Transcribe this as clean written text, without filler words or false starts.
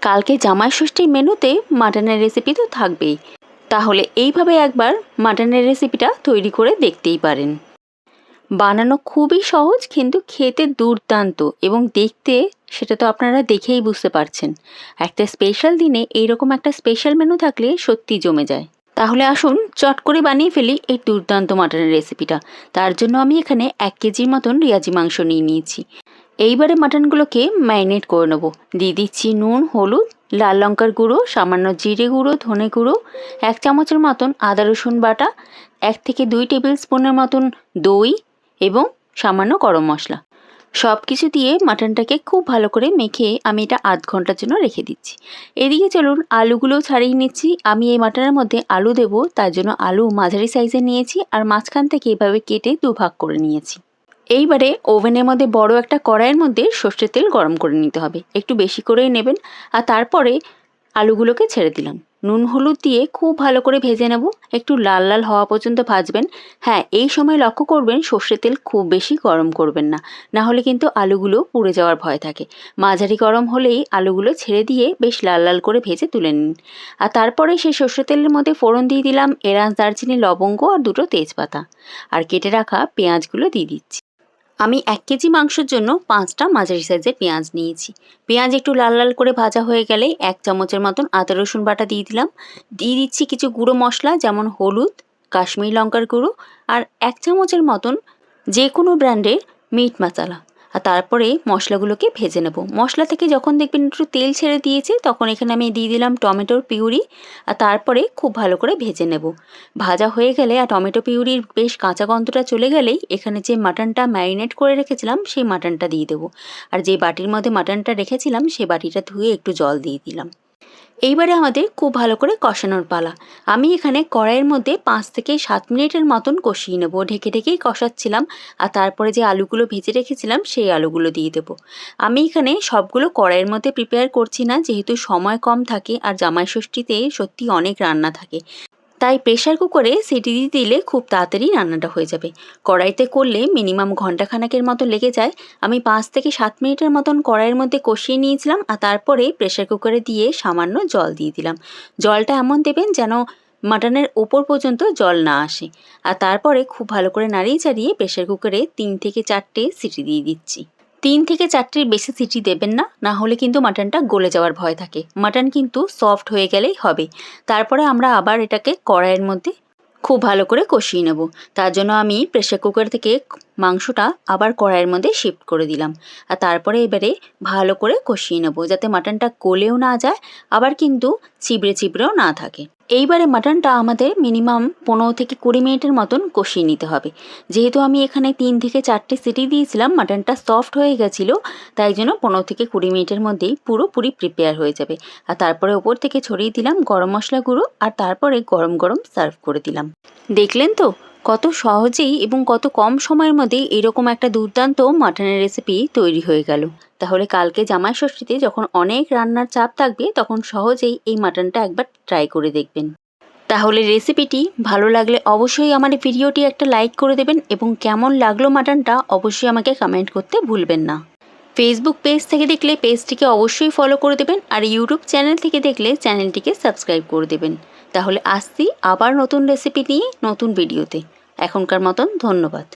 কালকে জামাই ষষ্ঠীর মেনুতে মাটনের রেসিপি তো থাকবেই, তাহলে এইভাবে একবার মাটনের রেসিপিটা তৈরি করে দেখতেই পারেন। বানানো খুবই সহজ, কিন্তু খেতে দুর্দান্ত এবং দেখতে সেটা তো আপনারা দেখেই বুঝতে পারছেন। একটা স্পেশাল দিনে এইরকম একটা স্পেশাল মেনু থাকলে সত্যি জমে যায়। তাহলে আসুন চট করে বানিয়ে ফেলি এই দুর্দান্ত মাটনের রেসিপিটা। তার জন্য আমি এখানে 1 কেজির মতন রেয়াজি মাংস নিয়ে নিয়েছি। এইবারে মাটনগুলোকে ম্যারিনেট করে নেবো। দিয়ে দিচ্ছি নুন, হলুদ, লাল লঙ্কার গুঁড়ো, সামান্য জিরে গুঁড়ো, ধনে গুঁড়ো, 1 চামচের মতন আদা রসুন বাটা, 1 থেকে 2 টেবিল স্পুনের মতন দই এবং সামান্য গরম মশলা। সব কিছু দিয়ে মাটনটাকে খুব ভালো করে মেখে আমি এটা আধ ঘন্টার জন্য রেখে দিচ্ছি। এদিকে চলুন আলুগুলো ছাড়িয়ে নিচ্ছি। আমি এই মাটনের মধ্যে আলু দেবো, তার জন্য আলু মাঝারি সাইজের নিয়েছি আর মাঝখান থেকে এভাবে কেটে দুভাগ করে নিয়েছি। এইবারে ওভেনের মধ্যে বড় একটা কড়াইয়ের মধ্যে সর্ষের তেল গরম করে নিতে হবে, একটু বেশি করেই নেবেন। আর তারপরে আলুগুলোকে ছেড়ে দিলাম। নুন হলুদ দিয়ে খুব ভালো করে ভেজে নেব, একটু লাল লাল হওয়া পর্যন্ত ভাজবেন। হ্যাঁ, এই সময় লক্ষ্য করবেন সর্ষের তেল খুব বেশি গরম করবেন না, না হলে কিন্তু আলুগুলো পুড়ে যাওয়ার ভয় থাকে। মাঝারি গরম হলেই আলুগুলো ছেড়ে দিয়ে বেশ লাল লাল করে ভেজে তুলে নিন। আর তারপরে সেই সর্ষের তেলের মধ্যে ফোড়ন দিয়ে দিলাম এলাচ, দারচিনি, লবঙ্গ আর 2টো তেজপাতা। আর কেটে রাখা পেঁয়াজগুলো দিয়ে দিচ্ছি। আমি 1 কেজি মাংসের জন্য 5টা মাঝারি সাইজের পেঁয়াজ নিয়েছি। পেঁয়াজ একটু লাল লাল করে ভাজা হয়ে গেলেই 1 চামচের মতন আদা রসুন বাটা দিয়ে দিলাম। দিয়ে দিচ্ছি কিছু গুঁড়ো মশলা, যেমন হলুদ, কাশ্মীরি লঙ্কার গুঁড়ো আর 1 চামচের মতন যে কোনো ব্র্যান্ডের মিট মশলা। আর তারপরে মশলাগুলোকে ভেজে নেব। মশলা থেকে যখন দেখবেন একটু তেল ছেড়ে দিয়েছে, তখন এখানে আমি দিয়ে দিলাম টমেটোর পিউরি। আর তারপরে খুব ভালো করে ভেজে নেব। ভাজা হয়ে গেলে আর টমেটো পিউরির বেশ কাঁচা গন্ধটা চলে গেলেই এখানে যে মাটনটা ম্যারিনেট করে রেখেছিলাম সেই মাটনটা দিয়ে দেবো। আর যে বাটির মধ্যে মাটনটা রেখেছিলাম সেই বাটিটা ধুয়ে একটু জল দিয়ে দিলাম। এইবারে আমাদের খুব ভালো করে কষানোর পালা। আমি এখানে কড়াইয়ের মধ্যে 5 থেকে 7 মিনিটের মতন কষিয়ে নেব। ঢেকে ঢেকেই কষাচ্ছিলাম। আর তারপরে যে আলুগুলো ভেজে রেখেছিলাম সেই আলুগুলো দিয়ে দেবো। আমি এখানে সবগুলো কড়াইয়ের মধ্যে প্রিপেয়ার করছি না, যেহেতু সময় কম থাকে আর জামাই ষষ্ঠীতে সত্যি অনেক রান্না থাকে। তাই প্রেশার কুকারে সিটি দিয়ে দিলে খুব তাড়াতাড়ি রান্নাটা হয়ে যাবে। কড়াইতে করলে মিনিমাম ঘন্টাখানেকের মতো লেগে যায়। আমি 5 থেকে 7 মিনিটের মতন কড়াইয়ের মধ্যে কষিয়ে নিয়েছিলাম। আর তারপরে প্রেশার কুকারে দিয়ে সামান্য জল দিয়ে দিলাম। জলটা এমন দেবেন যেন মাটনের ওপর পর্যন্ত জল না আসে। আর তারপরে খুব ভালো করে নাড়িয়ে চাড়িয়ে প্রেশার কুকারে 3 থেকে 4টে সিটি দিয়ে দিচ্ছি। 3 থেকে 4টির বেশি সিটি দেবেন না, না হলে কিন্তু মাটনটা গলে যাওয়ার ভয় থাকে। মাটন কিন্তু সফট হয়ে গেলেই হবে। তারপরে আমরা আবার এটাকে কড়াইয়ের মধ্যে খুব ভালো করে কষিয়ে নেব। তার জন্য আমি প্রেসার কুকার থেকে মাংসটা আবার কড়াইয়ের মধ্যে শিফট করে দিলাম। আর তারপরে এবারে ভালো করে কষিয়ে নেব, যাতে মাটনটা গলেও না যায়, আবার কিন্তু চিবড়ে চিবড়েও না থাকে। এইবারে মাটনটা আমাদের মিনিমাম 15 থেকে 20 মিনিটের মতন কষিয়ে নিতে হবে। যেহেতু আমি এখানে 3 থেকে 4টে সিটি দিয়েছিলাম, মাটনটা সফট হয়ে গেছিলো, তাই জন্য 15 থেকে 20 মিনিটের মধ্যেই পুরোপুরি প্রিপেয়ার হয়ে যাবে। আর তারপরে ওপর থেকে ছড়িয়ে দিলাম গরম মশলা গুঁড়ো। আর তারপরে গরম গরম সার্ভ করে দিলাম। দেখলেন তো কত সহজেই এবং কত কম সময়ের মধ্যে এরকম একটা দুর্দান্ত মাটনের রেসিপি তৈরি হয়ে গেল। তাহলে কালকে জামাই ষষ্ঠীতে যখন অনেক রান্নার চাপ থাকবে, তখন সহজেই এই মাটনটা একবার ট্রাই করে দেখবেন। তাহলে রেসিপিটি ভালো লাগলে অবশ্যই আমার ভিডিওটি একটা লাইক করে দেবেন এবং কেমন লাগলো মাটনটা অবশ্যই আমাকে কমেন্ট করতে ভুলবেন না। ফেসবুক পেজ থেকে দেখলে পেজটিকে অবশ্যই ফলো করে দেবেন, আর ইউটিউব চ্যানেল থেকে দেখলে চ্যানেলটিকে সাবস্ক্রাইব করে দেবেন। তাহলে আসছি আবার নতুন রেসিপি নিয়ে নতুন ভিডিওতে। এখনকার মতন ধন্যবাদ।